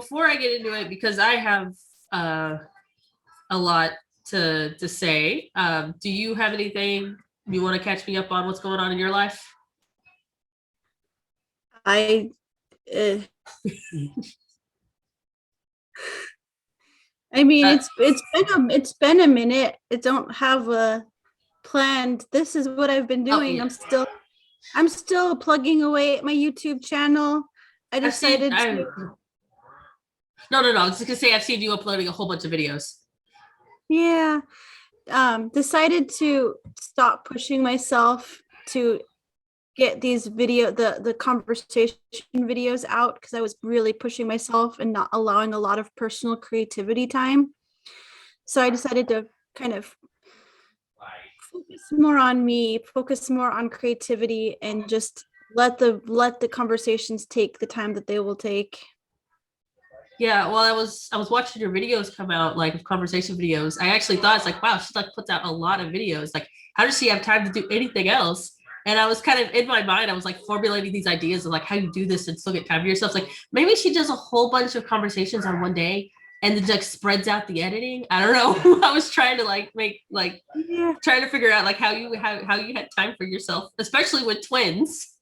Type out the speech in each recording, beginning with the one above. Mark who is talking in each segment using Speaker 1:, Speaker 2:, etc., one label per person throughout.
Speaker 1: before I get into it, because I have a lot to say, do you have anything you want to catch me up on what's going on in your life?
Speaker 2: I uh, I mean,
Speaker 1: Uh,
Speaker 2: it's been a minute. I don't have a planned. This is what I've been
Speaker 1: oh
Speaker 2: doing.
Speaker 1: yeah,
Speaker 2: I'm still plugging away at my YouTube channel. I
Speaker 1: I've seen.
Speaker 2: decided
Speaker 1: I
Speaker 2: to
Speaker 1: no. I was just gonna say I've seen you uploading a whole bunch of videos.
Speaker 2: yeah, decided to stop pushing myself to get these the conversation videos out because I was really pushing myself and not allowing a lot of personal creativity time. So I decided to kind of focus more on me, focus more on creativity, and just let the conversations take the time that they will take.
Speaker 1: Yeah, well, I was watching your videos come out, like conversation videos. I actually thought it's like, wow, she like puts out a lot of videos. Like, how does she have time to do anything else? And I was kind of in my mind, I was like formulating these ideas of like how you do this and still get time for yourself. Like maybe she does a whole bunch of conversations on one day and then like spreads out the editing. I don't know. I was trying to like make like
Speaker 2: Yeah.
Speaker 1: trying to figure out like how you had time for yourself, especially with twins.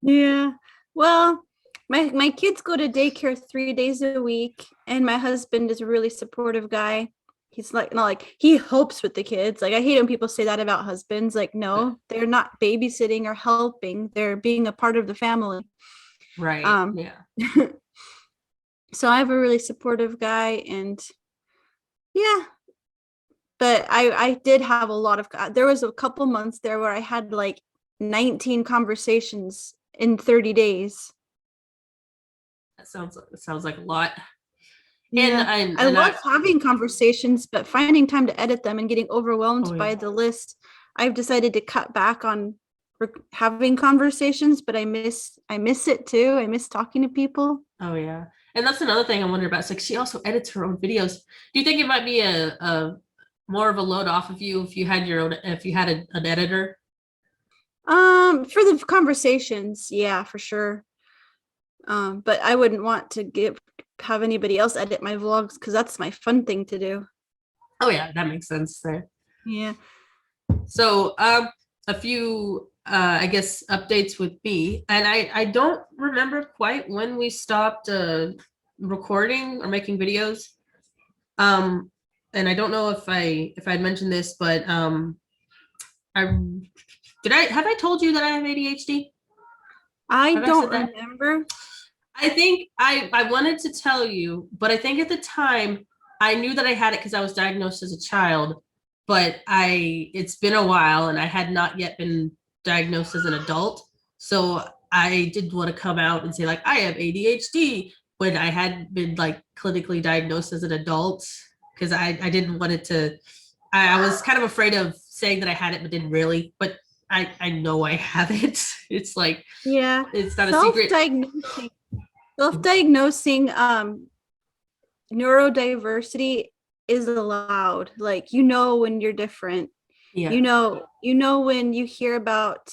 Speaker 2: Yeah. Well, my kids go to daycare 3 days a week, and my husband is a really supportive guy. He's like not like he helps with the kids. Like I hate when people say that about husbands. Like, no, they're not babysitting or helping. They're being a part of the family.
Speaker 1: Right.
Speaker 2: Um,
Speaker 1: Yeah.
Speaker 2: so I have a really supportive guy, and yeah, but I did have a lot of there was a couple months there where I had like 19 conversations in 30 days.
Speaker 1: That sounds like a lot. And
Speaker 2: Yeah,
Speaker 1: and
Speaker 2: I
Speaker 1: and
Speaker 2: love
Speaker 1: I
Speaker 2: having conversations, but finding time to edit them and getting overwhelmed
Speaker 1: oh yeah.
Speaker 2: by the list, I've decided to cut back on having conversations, but I miss it too. I miss talking to people.
Speaker 1: Oh yeah. And that's another thing I wonder about. It's like she also edits her own videos. Do you think it might be a more of a load off of you if you had your own if you had an editor?
Speaker 2: For the conversations, yeah, for sure. But I wouldn't want to have anybody else edit my vlogs because that's my fun thing to do.
Speaker 1: Oh yeah, that makes sense there.
Speaker 2: Yeah.
Speaker 1: So a few I guess updates with me. And I don't remember quite when we stopped recording or making videos. And I don't know if I'd mentioned this, but I have I told you that I have ADHD?
Speaker 2: I
Speaker 1: Have I
Speaker 2: don't
Speaker 1: said that?
Speaker 2: remember.
Speaker 1: I think I wanted to tell you, but I think at the time I knew that I had it because I was diagnosed as a child, but it's been a while and I had not yet been diagnosed as an adult. So I did want to come out and say like I have ADHD when I hadn't been like clinically diagnosed as an adult because I didn't want it to I was kind of afraid of saying that I had it but didn't really, but I know I have it. It's like
Speaker 2: Yeah.
Speaker 1: it's not a secret.
Speaker 2: Self-diagnosing self-diagnosing neurodiversity is allowed. Like when you're different.
Speaker 1: Yeah.
Speaker 2: You know when you hear about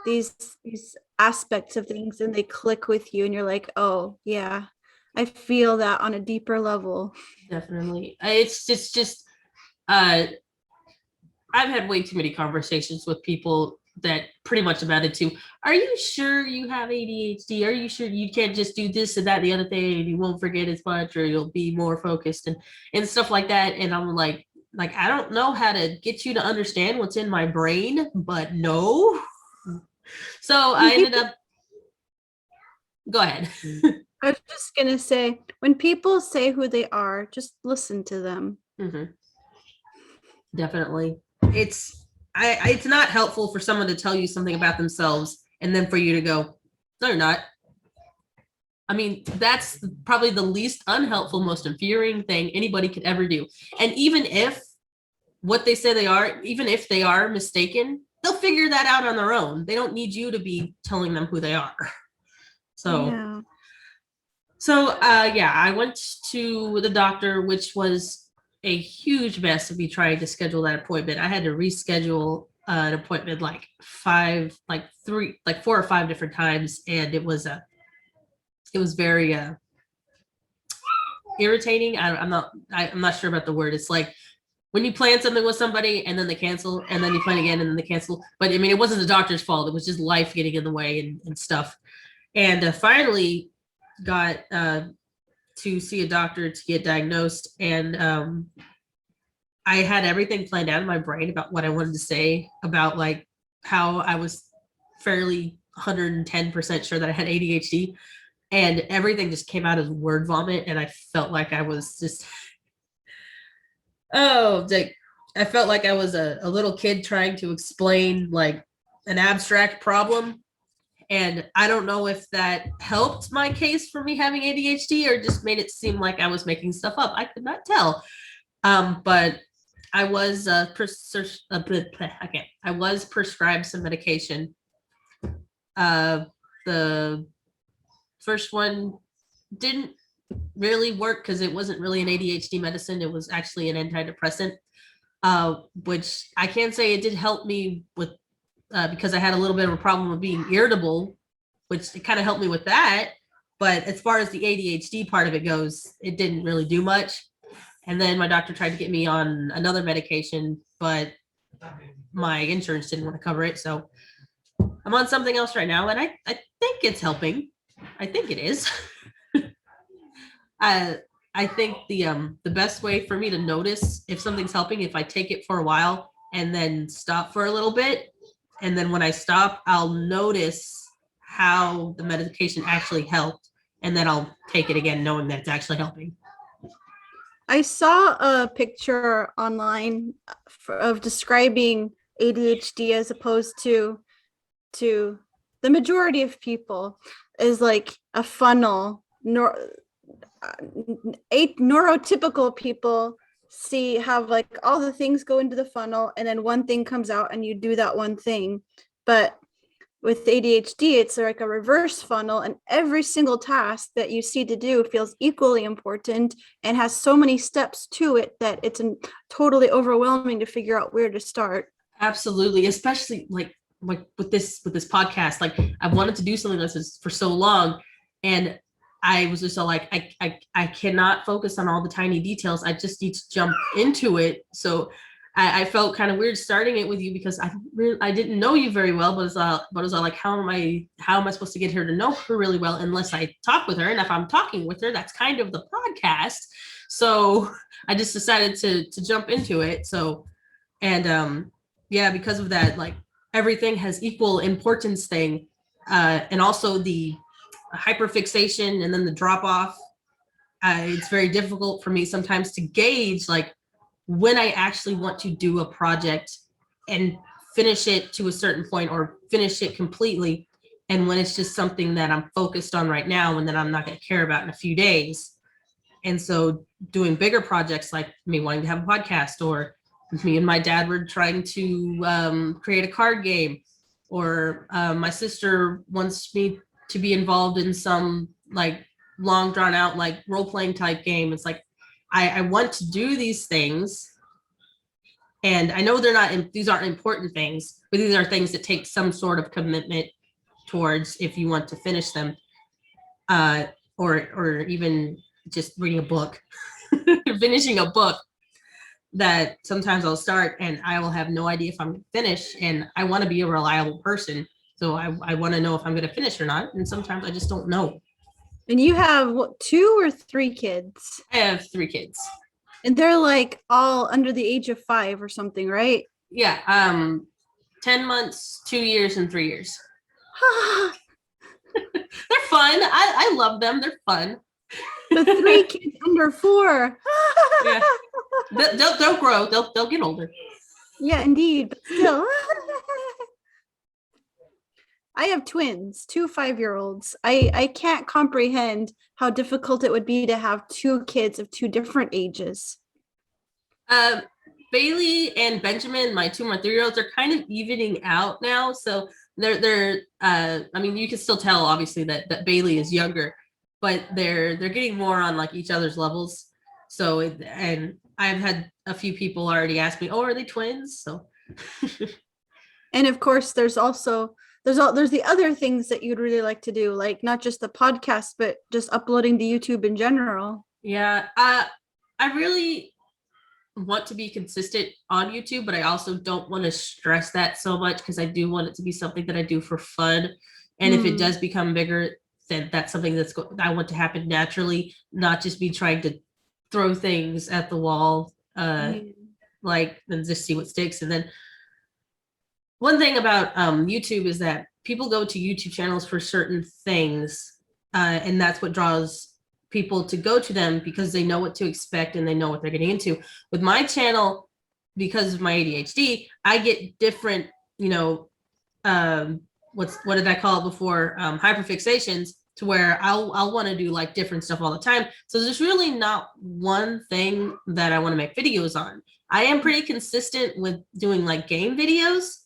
Speaker 2: these these aspects of things and they click with you and you're like, "Oh, yeah. I feel that on a deeper level."
Speaker 1: Definitely. It's just uh I've had way too many conversations with people that pretty much amounted to, are you sure you have ADHD? Are you sure you can't just do this and that and the other thing and you won't forget as much or you'll be more focused and stuff like that. And I'm like I don't know how to get you to understand what's in my brain, but no. So I ended up go ahead.
Speaker 2: I was just gonna say, when people say who they are, just listen to them.
Speaker 1: Mm-hmm. Definitely. It's not helpful for someone to tell you something about themselves and then for you to go, no, you're not. I mean, that's probably the least unhelpful, most infuriating thing anybody could ever do. And even if what they say they are, even if they are mistaken, they'll figure that out on their own. They don't need you to be telling them who they are. So
Speaker 2: Yeah.
Speaker 1: Yeah, I went to the doctor, which was a huge mess of me trying to schedule that appointment. I had to reschedule an appointment like four or five different times, and it was a it was very irritating. I'm not sure about the word. It's like when you plan something with somebody and then they cancel, and then you plan again and then they cancel. But I mean, it wasn't the doctor's fault. It was just life getting in the way and stuff. And finally got to see a doctor to get diagnosed. And I had everything planned out in my brain about what I wanted to say about like how I was fairly 110% sure that I had ADHD. And everything just came out as word vomit. And I felt like I was just, I felt like I was a little kid trying to explain like an abstract problem. And I don't know if that helped my case for me having ADHD or just made it seem like I was making stuff up. I could not tell. But I was I was prescribed some medication. The first one didn't really work because it wasn't really an ADHD medicine. It was actually an antidepressant, which I can say it did help me with because I had a little bit of a problem with being irritable, which it kind of helped me with that. But as far as the ADHD part of it goes, it didn't really do much. And then my doctor tried to get me on another medication, but my insurance didn't want to cover it. So I'm on something else right now, and I think it's helping. I think it is. I think the best way for me to notice if something's helping, if I take it for a while and then stop for a little bit, and then when I stop, I'll notice how the medication actually helped, and then I'll take it again, knowing that it's actually helping.
Speaker 2: I saw a picture online of describing ADHD as opposed to the majority of people is like a funnel. Neurotypical people have like all the things go into the funnel and then one thing comes out and you do that one thing. But with ADHD, it's like a reverse funnel, and every single task that you see to do feels equally important and has so many steps to it that it's totally overwhelming to figure out where to start.
Speaker 1: Absolutely, especially like with this podcast. Like I've wanted to do something like this for so long, and I was just like, I cannot focus on all the tiny details. I just need to jump into it. So I felt kind of weird starting it with you because I didn't know you very well, but it was all like, how am I supposed to get her to know her really well unless I talk with her? And if I'm talking with her, that's kind of the podcast. So I just decided to jump into it. So, and yeah, because of that, like everything has equal importance thing. And also the hyperfixation and then the drop off. It's very difficult for me sometimes to gauge like when I actually want to do a project and finish it to a certain point or finish it completely, and when it's just something that I'm focused on right now and that I'm not going to care about in a few days. And so doing bigger projects like me wanting to have a podcast, or me and my dad were trying to create a card game, or my sister wants me to be involved in some like long drawn out like role-playing type game. It's like I want to do these things, and I know these aren't important things, but these are things that take some sort of commitment towards if you want to finish them, or even just reading a book, finishing a book that sometimes I'll start and I will have no idea if I'm finished, and I want to be a reliable person. So I want to know if I'm going to finish or not. And sometimes I just don't know.
Speaker 2: And you have what, 2 or 3 kids?
Speaker 1: I have 3 kids.
Speaker 2: And they're like all under the age of 5 or something, right?
Speaker 1: Yeah. 10 months, 2 years, and 3 years. They're fun. I love them. They're fun.
Speaker 2: The 3 kids under 4.
Speaker 1: Yeah. They'll grow. They'll get older.
Speaker 2: Yeah, indeed. But still. I have twins, 2 5-year-olds. I can't comprehend how difficult it would be to have 2 kids of 2 different ages.
Speaker 1: Bailey and Benjamin, my 2 and 3-year-olds, are kind of evening out now. So they're I mean, you can still tell obviously that Bailey is younger, but they're getting more on like each other's levels. So and I've had a few people already ask me, oh, are they twins? So
Speaker 2: and of course there's also there's the other things that you'd really like to do, like not just the podcast, but just uploading to YouTube in general.
Speaker 1: Yeah, I really want to be consistent on YouTube, but I also don't want to stress that so much because I do want it to be something that I do for fun. And if it does become bigger, then that's something I want to happen naturally, not just be trying to throw things at the wall, like and just see what sticks. And then one thing about YouTube is that people go to YouTube channels for certain things, and that's what draws people to go to them because they know what to expect and they know what they're getting into. With my channel, because of my ADHD, I get different, what did I call it before? Hyperfixations, to where I'll want to do like different stuff all the time. So there's really not one thing that I want to make videos on. I am pretty consistent with doing like game videos,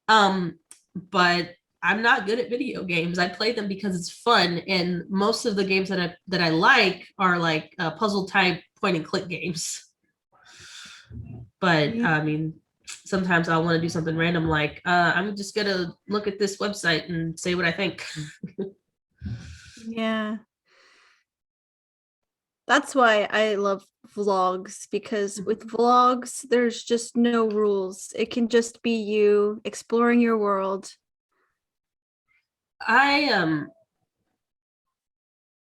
Speaker 1: but I'm not good at video games. I play them because it's fun, and most of the games that I like are like puzzle type point and click games. But I mean, sometimes I'll want to do something random like I'm just gonna look at this website and say what I think.
Speaker 2: Yeah. That's why I love vlogs, because with vlogs, there's just no rules. It can just be you exploring your world.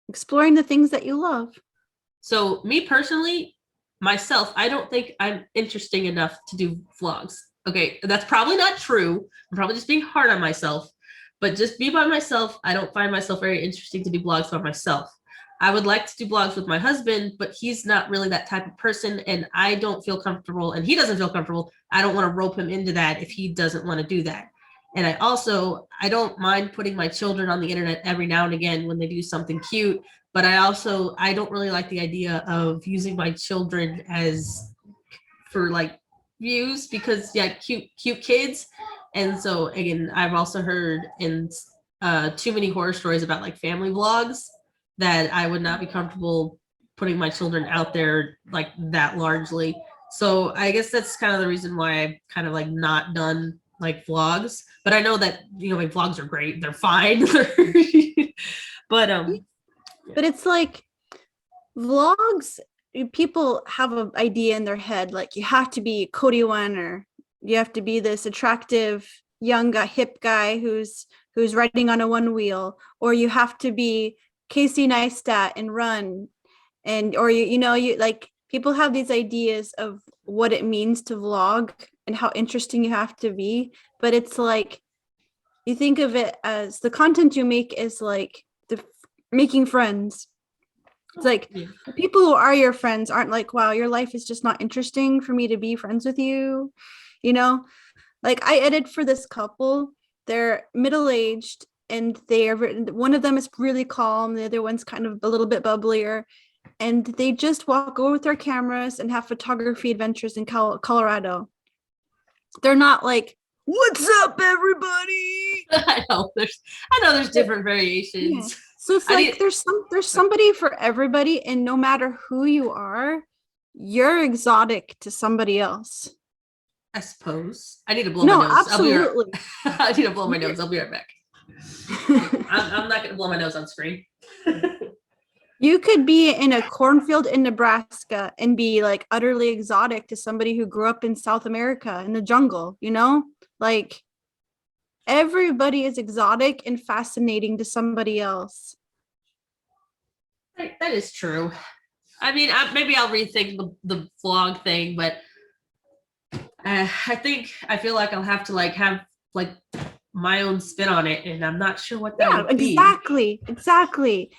Speaker 2: Exploring the things that you love.
Speaker 1: So me personally, myself, I don't think I'm interesting enough to do vlogs. Okay, that's probably not true. I'm probably just being hard on myself, but just be by myself. I don't find myself very interesting to do vlogs by myself. I would like to do vlogs with my husband, but he's not really that type of person, and I don't feel comfortable, and he doesn't feel comfortable. I don't want to rope him into that if he doesn't want to do that. And I don't mind putting my children on the internet every now and again when they do something cute, but I don't really like the idea of using my children as for like views, because cute kids. And so again, I've also heard in too many horror stories about like family vlogs that I would not be comfortable putting my children out there like that largely. So I guess that's kind of the reason why I've kind of like not done like vlogs. But I know that my vlogs are great, they're fine. But
Speaker 2: it's like vlogs, people have an idea in their head, like you have to be Cody Wen, or you have to be this attractive young guy, hip guy who's riding on a one wheel, or you have to be Casey Neistat and run, and or you like, people have these ideas of what it means to vlog and how interesting you have to be. But it's like, you think of it as the content you make is like the making friends. It's like the people who are your friends aren't like, wow, your life is just not interesting for me to be friends with you. Like I edit for this couple. They're middle-aged, and one of them is really calm, the other one's kind of a little bit bubblier, and they just walk over with their cameras and have photography adventures in Colorado. They're not like, what's up, everybody?
Speaker 1: I know there's different variations.
Speaker 2: Yeah. So it's like there's somebody for everybody, and no matter who you are, you're exotic to somebody else.
Speaker 1: I suppose. I need to blow my nose.
Speaker 2: Absolutely.
Speaker 1: I need to blow my nose. I'll be right back. I'm not going to blow my nose on screen.
Speaker 2: You could be in a cornfield in Nebraska and be like utterly exotic to somebody who grew up in South America in the jungle, like everybody is exotic and fascinating to somebody else.
Speaker 1: That is true. I mean, maybe I'll rethink the vlog thing, but I feel like I'll have to like have like my own spin on it, and I'm not sure what that would be.
Speaker 2: Exactly.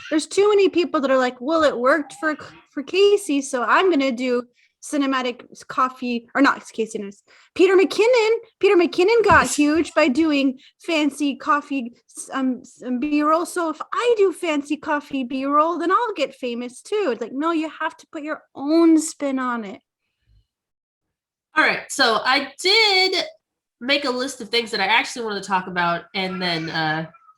Speaker 2: There's too many people that are like, well, it worked for Casey, so I'm gonna do cinematic coffee, or not Casey, Peter McKinnon got huge by doing fancy coffee B-roll, so if I do fancy coffee B-roll, then I'll get famous too. It's like, no, you have to put your own spin on it.
Speaker 1: All right, so I did make a list of things that I actually wanted to talk about, and then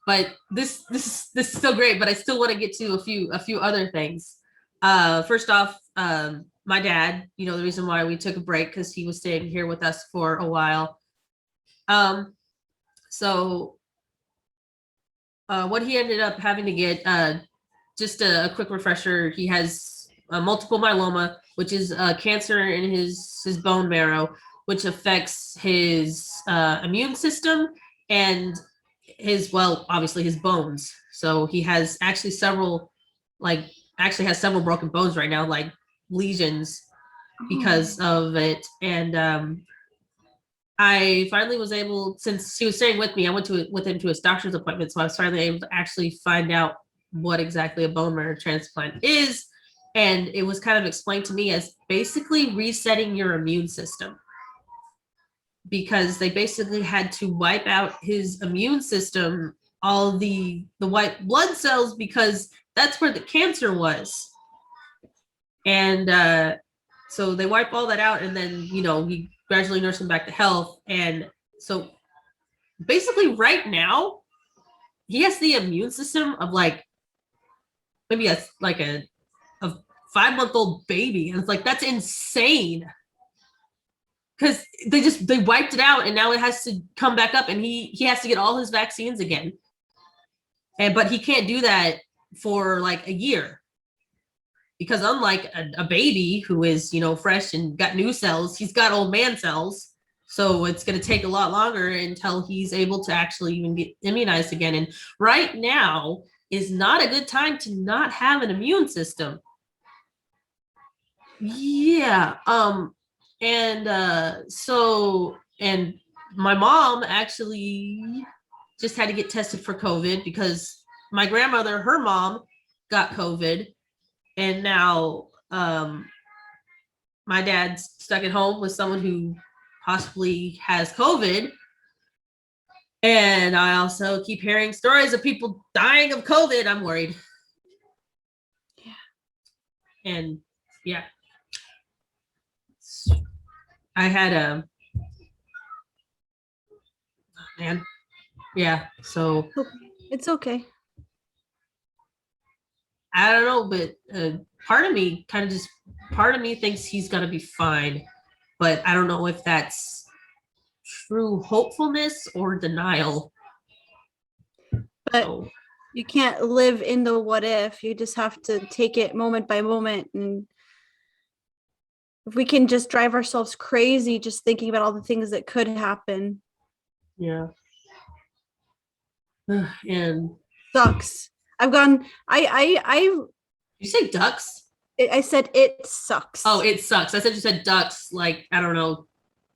Speaker 1: but this is still great, but I still want to get to a few other things. First off, my dad, the reason why we took a break, because he was staying here with us for a while. So what he ended up having to get, just a quick refresher, he has multiple myeloma, which is cancer in his bone marrow, which affects his immune system and his, well, obviously his bones. So he has actually several, like, actually has several broken bones right now, like lesions because of it. And I finally was able, since she was staying with me, I went with him to his doctor's appointment. So I was finally able to actually find out what exactly a bone marrow transplant is. And it was kind of explained to me as basically resetting your immune system, because they basically had to wipe out his immune system, all the white blood cells, because that's where the cancer was. And so they wipe all that out, and then, he gradually nursed him back to health. And so basically right now he has the immune system of like maybe a 5-month-old baby, and it's like, that's insane, because they wiped it out and now it has to come back up, and he has to get all his vaccines again. But he can't do that for like a year, because unlike a baby who is, fresh and got new cells, he's got old man cells. So it's going to take a lot longer until he's able to actually even get immunized again. And right now is not a good time to not have an immune system. Yeah. And my mom actually just had to get tested for COVID, because my grandmother, her mom, got COVID. And now my dad's stuck at home with someone who possibly has COVID. And I also keep hearing stories of people dying of COVID. I'm worried. Yeah. And yeah. I had man. Yeah. So
Speaker 2: it's okay.
Speaker 1: I don't know, but part of me thinks he's gonna be fine, but I don't know if that's true hopefulness or denial.
Speaker 2: But so, you can't live in the what if. You just have to take it moment by moment. And if we can just drive ourselves crazy just thinking about all the things that could happen.
Speaker 1: Yeah. And
Speaker 2: sucks. I've gone.
Speaker 1: You say ducks?
Speaker 2: I said it sucks.
Speaker 1: Oh, it sucks. I said you said ducks. Like, I don't know,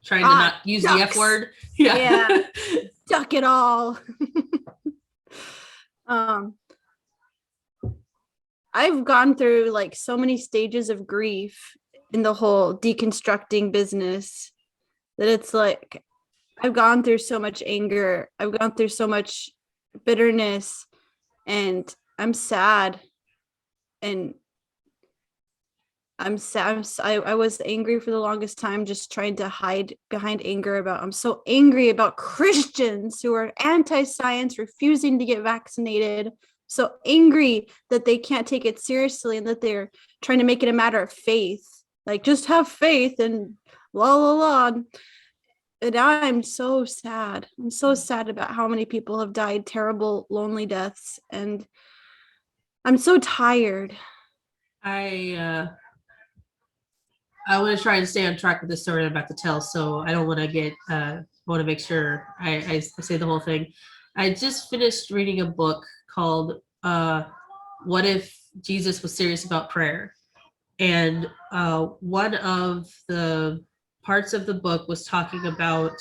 Speaker 1: trying to not use ducks. The F word.
Speaker 2: Yeah. Duck it all. I've gone through like so many stages of grief in the whole deconstructing business that it's like I've gone through so much anger. I've gone through so much bitterness, and I'm sad. And I'm sad. I was angry for the longest time, just trying to hide behind anger about, I'm so angry about Christians who are anti-science, refusing to get vaccinated. So angry that they can't take it seriously and that they're trying to make it a matter of faith. Like, just have faith and la la la. And I'm so sad. I'm so sad about how many people have died terrible, lonely deaths. And I'm so tired.
Speaker 1: I want to try and stay on track with the story I'm about to tell, so I don't want to get. I want to make sure I say the whole thing. I just finished reading a book called "What If Jesus Was Serious About Prayer," and one of the parts of the book was talking about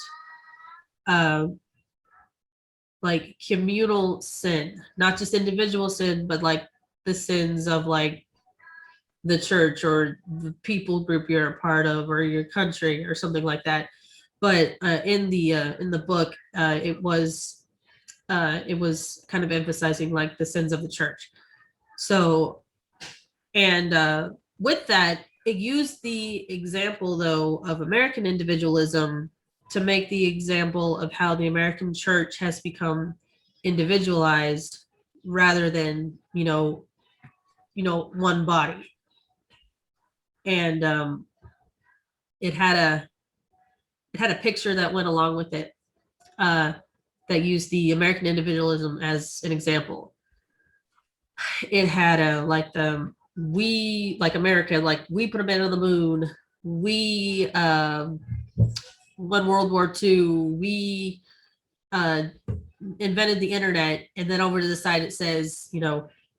Speaker 1: like communal sin, not just individual sin, but like the sins of like the church or the people group you're a part of or your country or something like that. But in the book, it was kind of emphasizing like the sins of the church. So, and with that, it used the example though of American individualism to make the example of how the American church has become individualized rather than one body. And it had a picture that went along with it. that used the American individualism as an example. It had we, like America, like we put a man on the moon, we won World War II, we invented the internet, and then over to the side it says,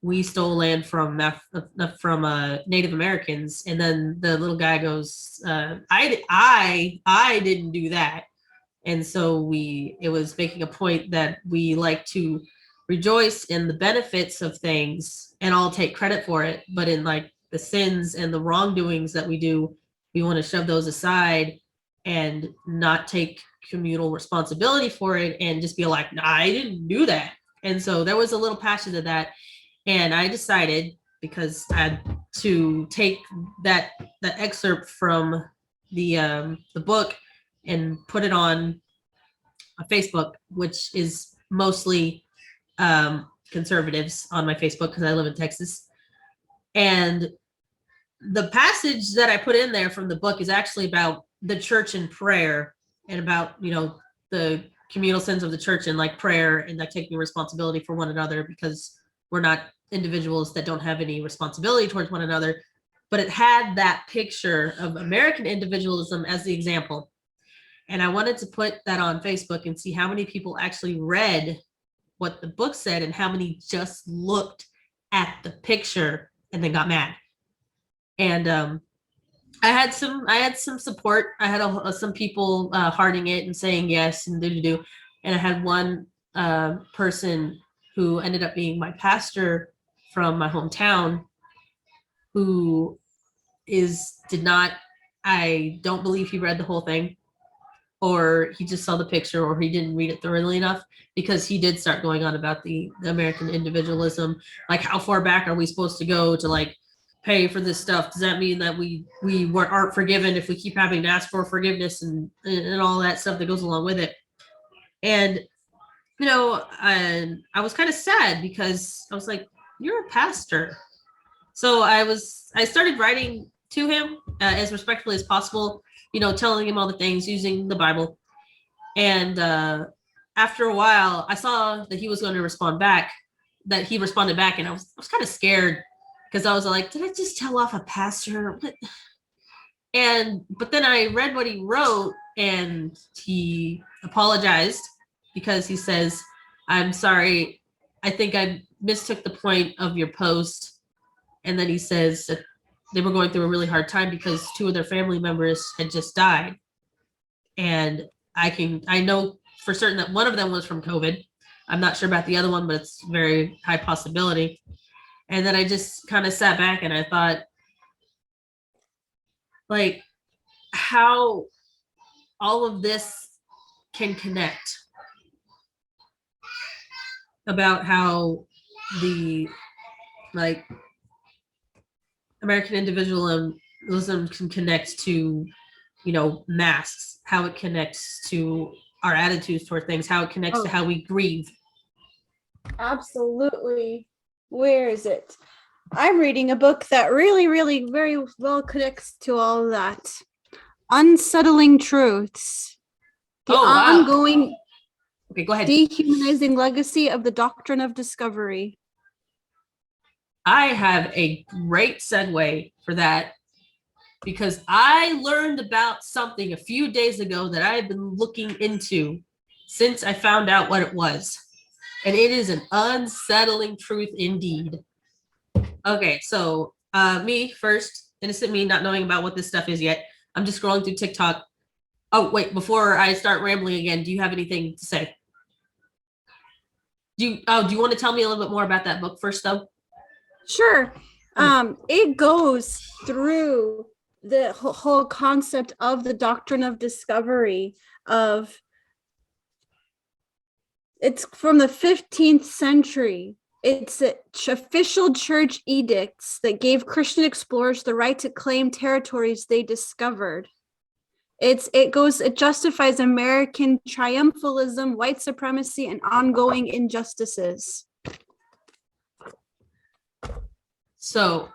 Speaker 1: we stole land from Native Americans, and then the little guy goes, I didn't do that. And so it was making a point that we like to rejoice in the benefits of things and all take credit for it, but in like the sins and the wrongdoings that we do, we want to shove those aside and not take communal responsibility for it and just be like, nah, I didn't do that. And so there was a little passion to that, and I decided, because I had to take that excerpt from the book and put it on Facebook, which is mostly conservatives on my Facebook because I live in Texas. And the passage that I put in there from the book is actually about the church and prayer, and about, the communal sins of the church and like prayer and like taking responsibility for one another, because we're not individuals that don't have any responsibility towards one another. But it had that picture of American individualism as the example. And I wanted to put that on Facebook and see how many people actually read what the book said and how many just looked at the picture and then got mad. And I had some support. I had some people hearting it and saying yes and do. And I had one person who ended up being my pastor from my hometown, who I don't believe he read the whole thing, or he just saw the picture, or he didn't read it thoroughly enough, because he did start going on about the American individualism. Like, how far back are we supposed to go to like pay for this stuff? Does that mean that we aren't forgiven if we keep having to ask for forgiveness and all that stuff that goes along with it? And I was kind of sad, because I was like, you're a pastor. So I started writing to him as respectfully as possible, telling him all the things using the Bible. And after a while, I saw that he was going to respond back, that he responded back. And I was kind of scared, because I was like, did I just tell off a pastor? But then I read what he wrote, and he apologized, because he says, I'm sorry, I think I mistook the point of your post. And then he says that they were going through a really hard time because 2 of their family members had just died. And I know for certain that one of them was from COVID. I'm not sure about the other one, but it's very high possibility. And then I just kind of sat back and I thought, like, how all of this can connect, about how the like American individualism can connect to, masks, how it connects to our attitudes toward things, how it connects to how we grieve.
Speaker 2: Absolutely. Where is it? I'm reading a book that really, really very well connects to all of that. Unsettling Truths. The ongoing
Speaker 1: Okay, go ahead.
Speaker 2: Dehumanizing Legacy of the Doctrine of Discovery.
Speaker 1: I have a great segue for that, because I learned about something a few days ago that I've been looking into since I found out what it was. And it is an unsettling truth indeed. Okay, so me first, innocent me, not knowing about what this stuff is yet. I'm just scrolling through TikTok. Oh, wait, before I start rambling again, do you have anything to say? Do you want to tell me a little bit more about that book first, though?
Speaker 2: Sure. It goes through the whole concept of the doctrine of discovery. It's from the 15th century. It's official church edicts that gave Christian explorers the right to claim territories they discovered. It justifies American triumphalism, white supremacy, and ongoing injustices.
Speaker 1: So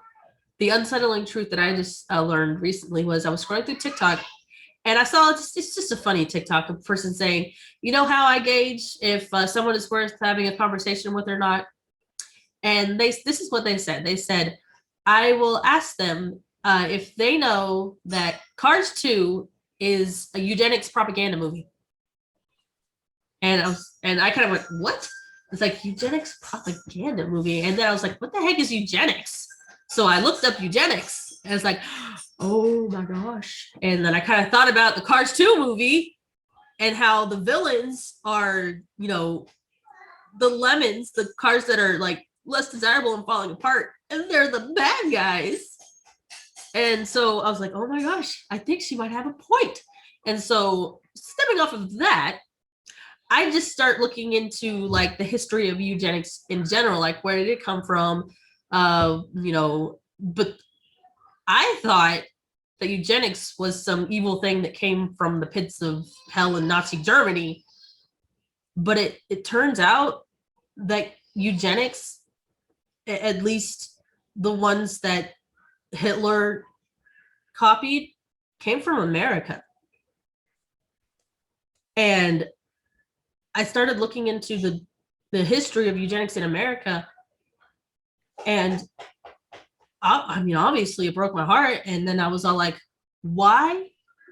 Speaker 1: the unsettling truth that I just learned recently was, I was scrolling through TikTok, And I saw it's just a funny TikTok, a person saying, you know how I gauge if someone is worth having a conversation with or not? And this is what they said. They said, I will ask them if they know that Cars 2 is a eugenics propaganda movie. And I kind of went, what? It's like eugenics propaganda movie. And then I was like, what the heck is eugenics? So I looked up eugenics and it's like, oh my gosh. And then I kind of thought about the Cars 2 movie and how the villains are, you know, the lemons, the cars that are like less desirable and falling apart, and they're the bad guys. And so I was like, oh my gosh, I think she might have a point. And so stepping off of that, I just start looking into like the history of eugenics in general, like where did it come from? You know, but I thought that eugenics was some evil thing that came from the pits of hell in Nazi Germany. But it turns out that eugenics, at least the ones that Hitler copied, came from America. And I started looking into the history of eugenics in America. And I mean, obviously it broke my heart. And then I was all like, why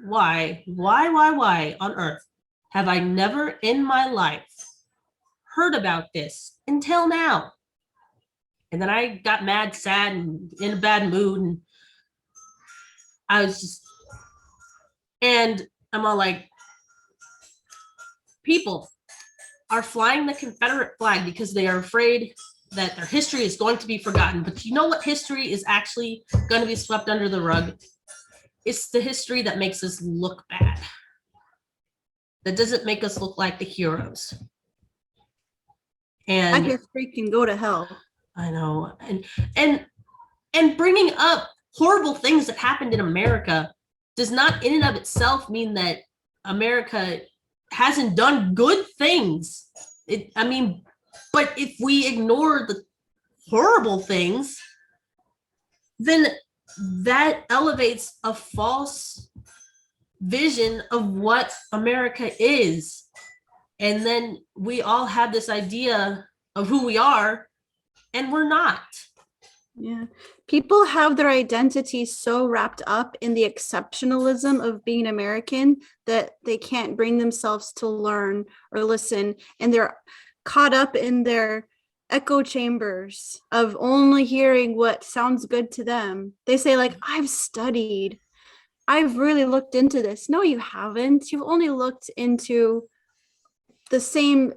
Speaker 1: on earth have I never in my life heard about this until now? And then I got mad, sad, and in a bad mood. And I was just, and I'm all like, people are flying the Confederate flag because they are afraid that their history is going to be forgotten. But you know what history is actually going to be swept under the rug? It's the history that makes us look bad. That doesn't make us look like the heroes. And
Speaker 2: I guess freaking go to hell.
Speaker 1: I know. And bringing up horrible things that happened in America does not in and of itself mean that America hasn't done good things. But if we ignore the horrible things, then that elevates a false vision of what America is. And then we all have this idea of who we are, and we're not.
Speaker 2: Yeah. People have their identity so wrapped up in the exceptionalism of being American that they can't bring themselves to learn or listen. And they're caught up in their echo chambers of only hearing what sounds good to them. They say, like, I've studied, I've really looked into this. No, you haven't. You've only looked into the same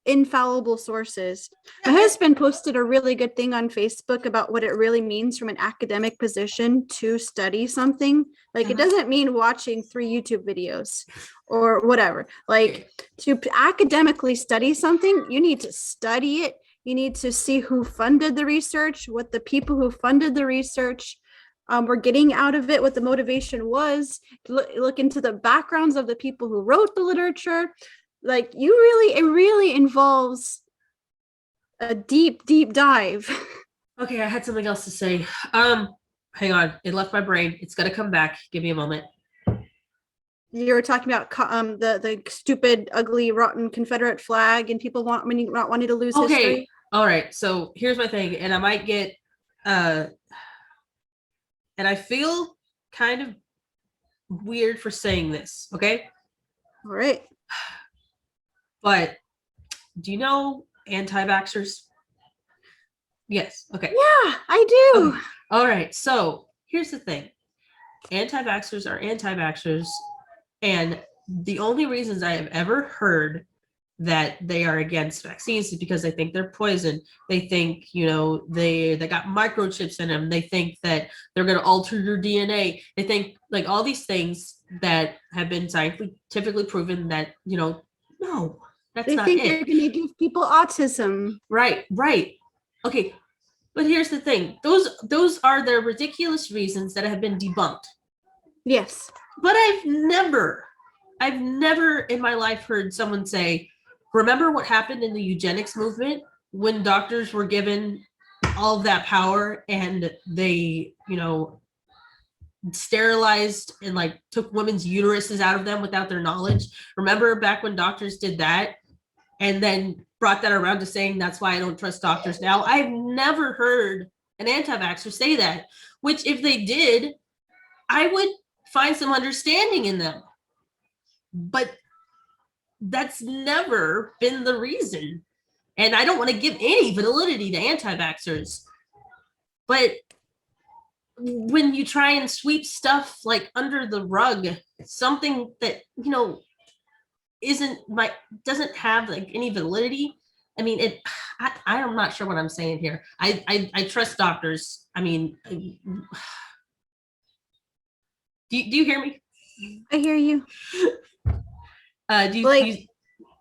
Speaker 2: infallible sources. My husband posted a really good thing on Facebook about what it really means from an academic position to study something. Like, it doesn't mean watching 3 YouTube videos or whatever. Like, to academically study something, you need to study it. You need to see who funded the research, what the people who funded the research were getting out of it, what the motivation was. Look into the backgrounds of the people who wrote the literature. Like, it really involves a deep dive.
Speaker 1: Okay, I had something else to say. Hang on, it left my brain. It's gonna come back. Give me a moment.
Speaker 2: You were talking about the stupid, ugly, rotten Confederate flag, and people not wanting to lose history.
Speaker 1: All right. So here's my thing, and I might get, and I feel kind of weird for saying this. Okay.
Speaker 2: All right.
Speaker 1: But do you know anti-vaxxers? Yes. Okay.
Speaker 2: Yeah, I do.
Speaker 1: Okay. All right. So here's the thing. Anti-vaxxers are anti-vaxxers. And the only reasons I have ever heard that they are against vaccines is because they think they're poison. They think, they got microchips in them. They think that they're going to alter your DNA. They think like all these things that have been scientifically proven that, no, that's not it.
Speaker 2: They think they're going to give people autism.
Speaker 1: Right. Okay. But here's the thing. Those are the ridiculous reasons that have been debunked.
Speaker 2: Yes.
Speaker 1: But I've never in my life heard someone say, remember what happened in the eugenics movement when doctors were given all of that power and they, sterilized and like took women's uteruses out of them without their knowledge. Remember back when doctors did that and then brought that around to saying that's why I don't trust doctors now? I've never heard an anti-vaxxer say that, which if they did, I would find some understanding in them. But that's never been the reason. And I don't want to give any validity to anti-vaxxers. But when you try and sweep stuff like under the rug, something that, you know, doesn't have like any validity. I mean, I'm not sure what I'm saying here. I trust doctors. I mean, do you hear me?
Speaker 2: I hear you.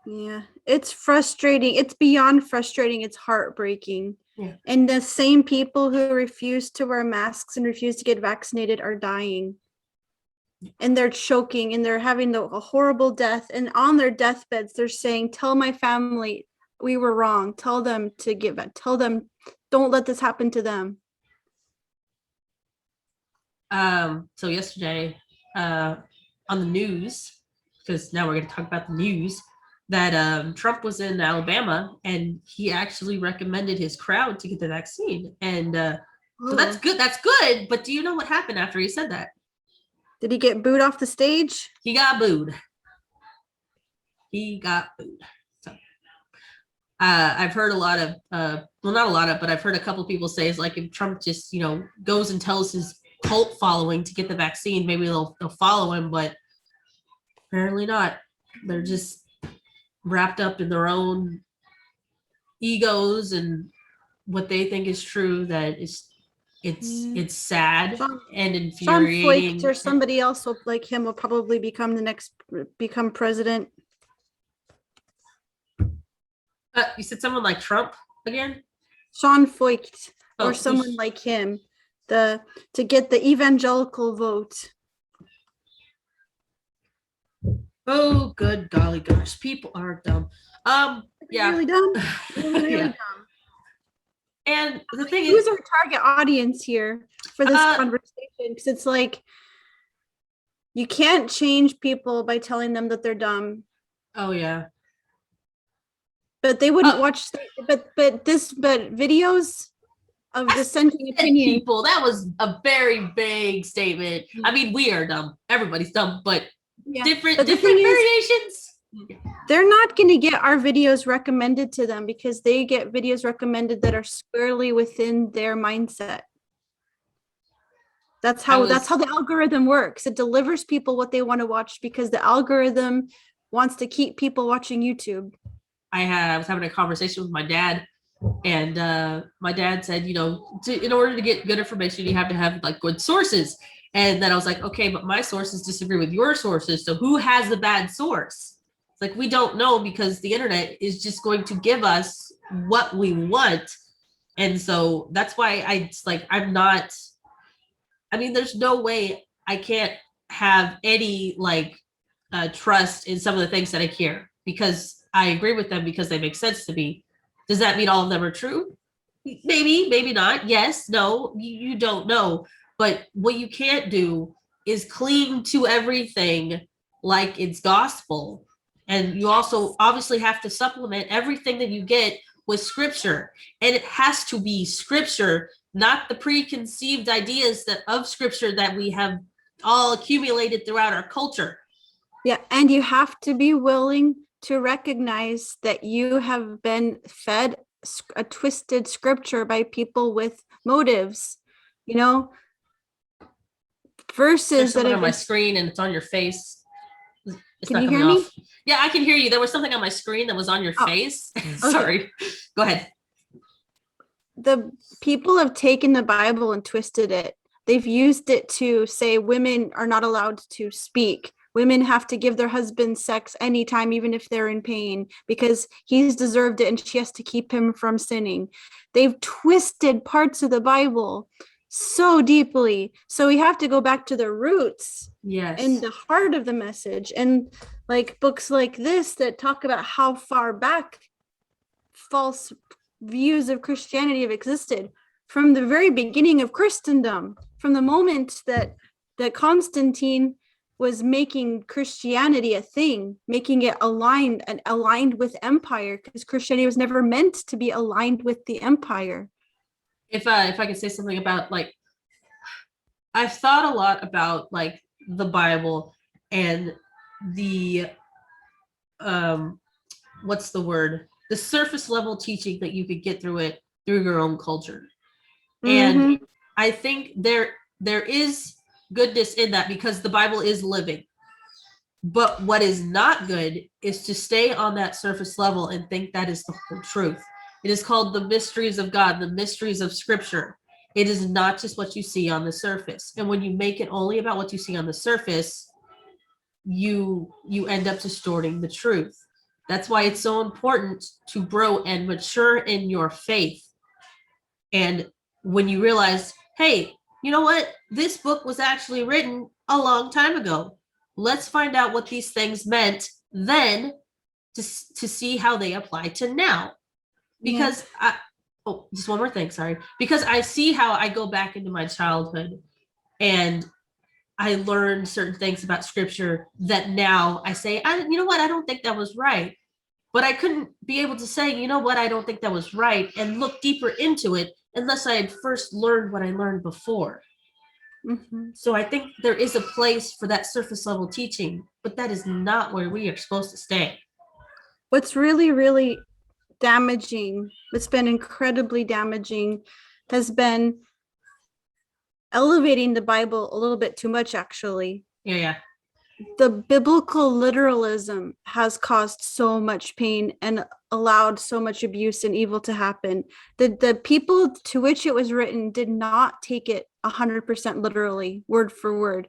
Speaker 2: Yeah, it's frustrating. It's beyond frustrating. It's heartbreaking.
Speaker 1: Yeah.
Speaker 2: And the same people who refuse to wear masks and refuse to get vaccinated are dying. And they're choking and they're having a horrible death. And on their deathbeds, they're saying, tell my family we were wrong. Tell them to give it. Tell them, don't let this happen to them.
Speaker 1: So yesterday, on the news, because now we're going to talk about the news, that Trump was in Alabama and he actually recommended his crowd to get the vaccine. And so that's good. That's good. But do you know what happened after he said that?
Speaker 2: Did he get booed off the stage?
Speaker 1: He got booed. So, I've heard a lot of, well, not a lot of, but I've heard a couple of people say it's like if Trump just, you know, goes and tells his cult following to get the vaccine, maybe they'll follow him, but apparently not. They're just wrapped up in their own egos and what they think is true. That it's sad and infuriating.
Speaker 2: Sean Flake or somebody else like him will probably become president.
Speaker 1: You said someone like Trump again?
Speaker 2: Sean Flake or someone like him, to get the evangelical vote.
Speaker 1: Oh, good golly gosh, people are dumb. Yeah,
Speaker 2: really dumb. Really
Speaker 1: yeah.
Speaker 2: dumb.
Speaker 1: And the thing
Speaker 2: who's
Speaker 1: is,
Speaker 2: our target audience here for this conversation? Because it's like you can't change people by telling them that they're dumb.
Speaker 1: Oh yeah.
Speaker 2: But they wouldn't watch. But videos of dissenting opinion.
Speaker 1: People, that was a very vague statement. I mean, we are dumb. Everybody's dumb, but different variations.
Speaker 2: They're not going to get our videos recommended to them because they get videos recommended that are squarely within their mindset. That's how the algorithm works. It delivers people what they want to watch because the algorithm wants to keep people watching YouTube.
Speaker 1: I was having a conversation with my dad, and my dad said, you know, in order to get good information, you have to have like good sources. And then I was like, okay, but my sources disagree with your sources. So who has the bad source? It's like, we don't know because the internet is just going to give us what we want. And so that's why there's no way I can't have any trust in some of the things that I hear because I agree with them because they make sense to me. Does that mean all of them are true? Maybe, maybe not. Yes, no, you don't know. But what you can't do is cling to everything like it's gospel. And you also obviously have to supplement everything that you get with scripture. And it has to be scripture, not the preconceived ideas of scripture that we have all accumulated throughout our culture.
Speaker 2: Yeah, and you have to be willing to recognize that you have been fed a twisted scripture by people with motives, you know, verses that are
Speaker 1: on my screen and it's on your face.
Speaker 2: Can you hear me?
Speaker 1: Yeah, I can hear you. There was something on my screen that was on your face. Sorry. Go ahead.
Speaker 2: The people have taken the Bible and twisted it. They've used it to say women are not allowed to speak. Women have to give their husband sex anytime, even if they're in pain, because he's deserved it and she has to keep him from sinning. They've twisted parts of the Bible so deeply. So we have to go back to the roots.
Speaker 1: Yes.
Speaker 2: And the heart of the message. And like books like this that talk about how far back false views of Christianity have existed from the very beginning of Christendom, from the moment that that Constantine was making Christianity a thing, making it aligned with empire, because Christianity was never meant to be aligned with the empire.
Speaker 1: If I could say something about, like, I've thought a lot about, like, the Bible and the what's the word? The surface level teaching that you could get through it through your own culture. And I think there is goodness in that, because the Bible is living. But what is not good is to stay on that surface level and think that is the whole truth. It is called the mysteries of God, the mysteries of Scripture. It is not just what you see on the surface. And when you make it only about what you see on the surface, you end up distorting the truth. That's why it's so important to grow and mature in your faith. And when you realize, hey, you know what? This book was actually written a long time ago. Let's find out what these things meant then to see how they apply to now. Because just one more thing, sorry. Because I see how I go back into my childhood and I learned certain things about Scripture that now I say, you know what? I don't think that was right. But I couldn't be able to say, you know what? I don't think that was right, and look deeper into it unless I had first learned what I learned before. So I think there is a place for that surface level teaching, but that is not where we are supposed to stay.
Speaker 2: What's really, really damaging, what's been incredibly damaging, has been elevating the Bible a little bit too much, actually.
Speaker 1: Yeah.
Speaker 2: The biblical literalism has caused so much pain and allowed so much abuse and evil to happen. The people to which it was written did not take it 100% literally, word for word.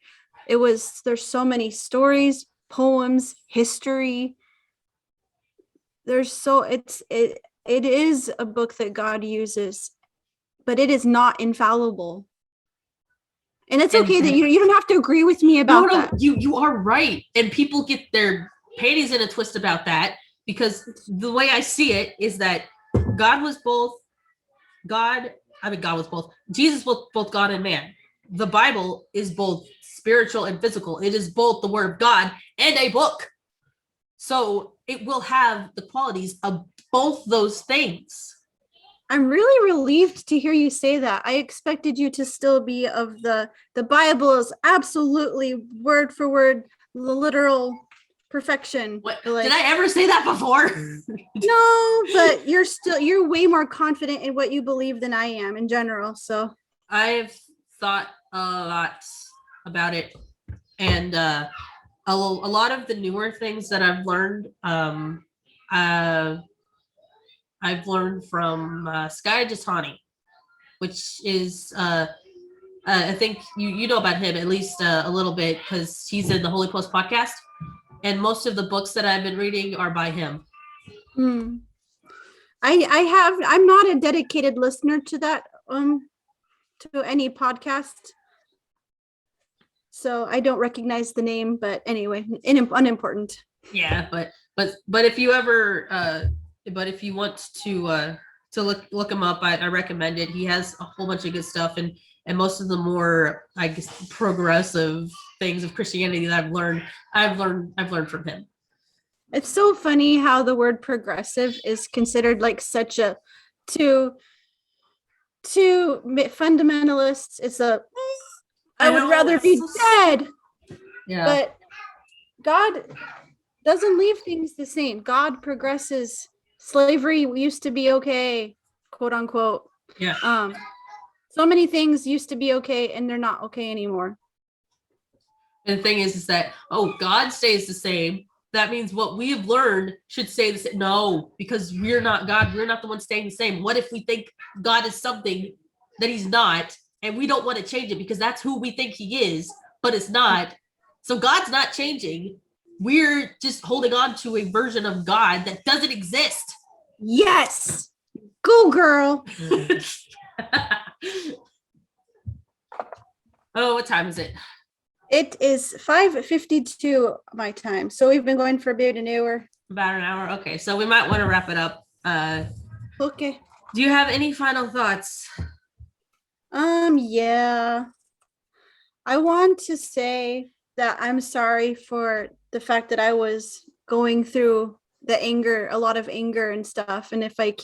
Speaker 2: There's so many stories, poems, history. It is a book that God uses, but it is not infallible. And it's okay that you don't have to agree with me about that.
Speaker 1: You are right. And people get their panties in a twist about that, because the way I see it is that God was both God. God was both. Jesus was both God and man. The Bible is both spiritual and physical. It is both the word of God and a book. So it will have the qualities of both those things.
Speaker 2: I'm really relieved to hear you say that. I expected you to still be of the Bible is absolutely word for word, literal perfection.
Speaker 1: What, did I ever say that before?
Speaker 2: No, but you're way more confident in what you believe than I am in general. So
Speaker 1: I've thought a lot about it, and a lot of the newer things that I've learned, I've learned from Sky Jatani, which is I think you know about him at least a little bit, because he's in the Holy Post podcast, and most of the books that I've been reading are by him.
Speaker 2: I'm not a dedicated listener to that to any podcast, so I don't recognize the name, but anyway, unimportant.
Speaker 1: Yeah, but if you ever but if you want to look him up, I recommend it. He has a whole bunch of good stuff, and most of the more, I guess, progressive things of Christianity that I've learned from him.
Speaker 2: It's so funny how the word progressive is considered like such a to fundamentalists. It's I would rather be dead.
Speaker 1: Yeah.
Speaker 2: But God doesn't leave things the same. God progresses. Slavery used to be okay, quote unquote.
Speaker 1: Yeah.
Speaker 2: So many things used to be okay, and they're not okay anymore.
Speaker 1: And the thing is that, God stays the same. That means what we have learned should stay the same. No, because we're not God. We're not the ones staying the same. What if we think God is something that he's not, and we don't want to change it because that's who we think he is, but it's not. So God's not changing. We're just holding on to a version of God that doesn't exist.
Speaker 2: Yes. Go, girl.
Speaker 1: Oh, what time is it?
Speaker 2: It is 5:52 my time. So we've been going for about an hour.
Speaker 1: About an hour. Okay, so we might want to wrap it up.
Speaker 2: Okay.
Speaker 1: Do you have any final thoughts?
Speaker 2: Yeah. I want to say that I'm sorry for the fact that I was going through the anger, a lot of anger and stuff. And if I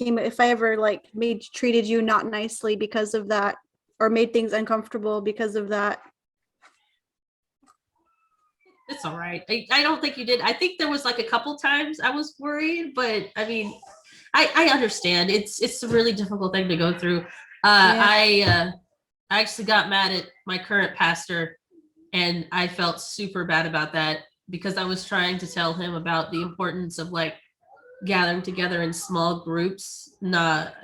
Speaker 2: ever like treated you not nicely because of that, or made things uncomfortable because of that.
Speaker 1: It's all right. I don't think you did. I think there was like a couple times I was worried, but I mean, I understand. It's a really difficult thing to go through. I actually got mad at my current pastor, and I felt super bad about that because I was trying to tell him about the importance of like gathering together in small groups, but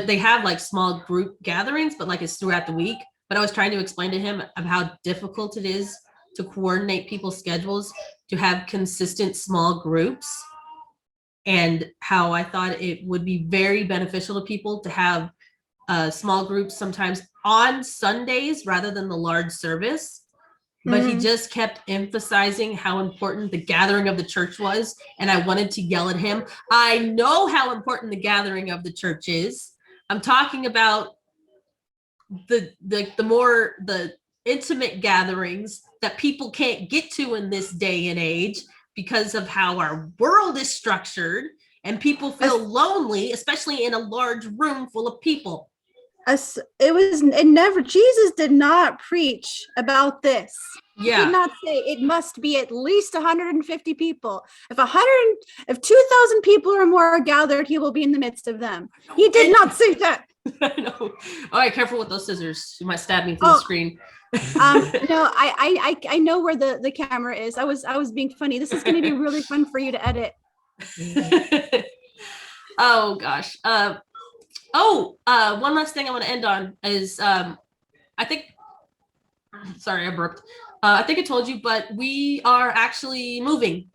Speaker 1: they have like small group gatherings, but like it's throughout the week. But I was trying to explain to him of how difficult it is to coordinate people's schedules, to have consistent small groups, and how I thought it would be very beneficial to people to have small groups sometimes on Sundays rather than the large service. But he just kept emphasizing how important the gathering of the church was. And I wanted to yell at him. I know how important the gathering of the church is. I'm talking about the intimate gatherings that people can't get to in this day and age because of how our world is structured, and people feel lonely, especially in a large room full of people.
Speaker 2: Jesus did not preach about this.
Speaker 1: Yeah.
Speaker 2: He did not say it must be at least 150 people. If 2,000 people or more are gathered, he will be in the midst of them. He did not say that.
Speaker 1: I know. All right, careful with those scissors. You might stab me through the screen.
Speaker 2: No, I know where the camera is. I was being funny. This is going to be really fun for you to edit.
Speaker 1: Oh gosh. One last thing I want to end on is I think. Sorry, I burped. I think I told you, but we are actually moving.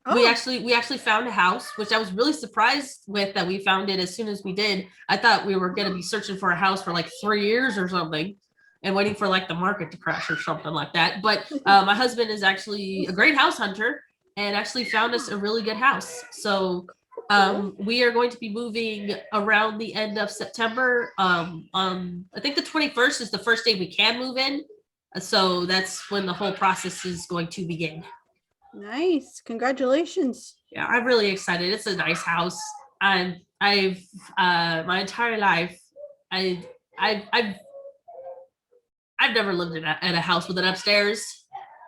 Speaker 1: Oh. We actually found a house, which I was really surprised with that we found it as soon as we did. I thought we were going to be searching for a house for like 3 years or something and waiting for like the market to crash or something like that. But my husband is actually a great house hunter and actually found us a really good house. So we are going to be moving around the end of September. I think the 21st is the first day we can move in. So that's when the whole process is going to begin.
Speaker 2: Nice. Congratulations.
Speaker 1: Yeah, I'm really excited. It's a nice house. I've my entire life, I've never lived in a house with an upstairs,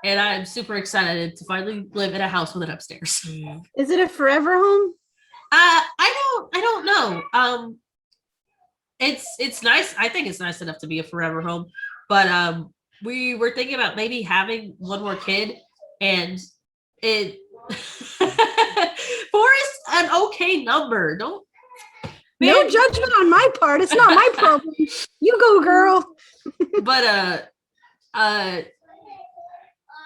Speaker 1: and I'm super excited to finally live in a house with an upstairs.
Speaker 2: Is it a forever home?
Speaker 1: I don't know. It's nice. I think it's nice enough to be a forever home, but we were thinking about maybe having one more kid, and it 4 is an okay number.
Speaker 2: No judgment on my part. It's not my problem. You go, girl.
Speaker 1: But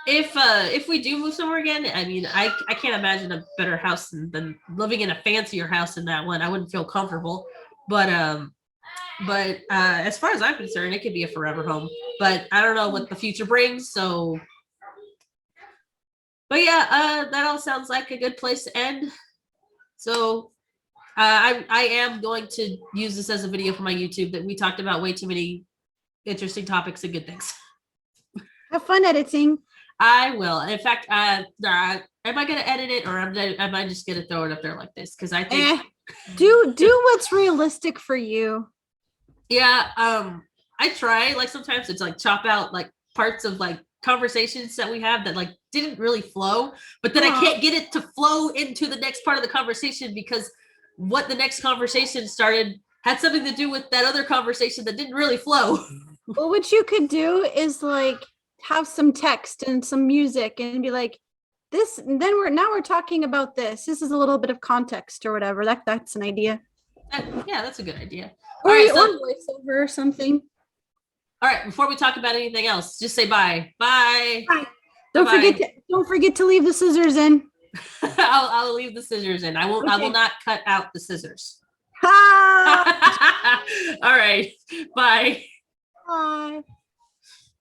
Speaker 1: if we do move somewhere again, I mean, I can't imagine a better house than living in a fancier house than that one. I wouldn't feel comfortable. But as far as I'm concerned, it could be a forever home. But I don't know what the future brings. So, but yeah, that all sounds like a good place to end. So, I am going to use this as a video for my YouTube that we talked about way too many interesting topics and good things.
Speaker 2: Have fun editing.
Speaker 1: I will. In fact, am I going to edit it, or am I just going to throw it up there like this? Because I think
Speaker 2: do what's realistic for you.
Speaker 1: Yeah, I try. Like sometimes it's like chop out like parts of like conversations that we have that like didn't really flow, but then I can't get it to flow into the next part of the conversation because what the next conversation started had something to do with that other conversation that didn't really flow.
Speaker 2: Well, what you could do is like have some text and some music and be like this, and then we're talking about this. This is a little bit of context or whatever. That's an idea.
Speaker 1: Yeah, that's a good idea.
Speaker 2: Or voiceover or something.
Speaker 1: All right, before we talk about anything else, just say bye. Bye.
Speaker 2: Bye. Don't forget to leave the scissors in.
Speaker 1: I'll leave the scissors in. I will not cut out the scissors.
Speaker 2: All
Speaker 1: right. Bye.
Speaker 2: Bye.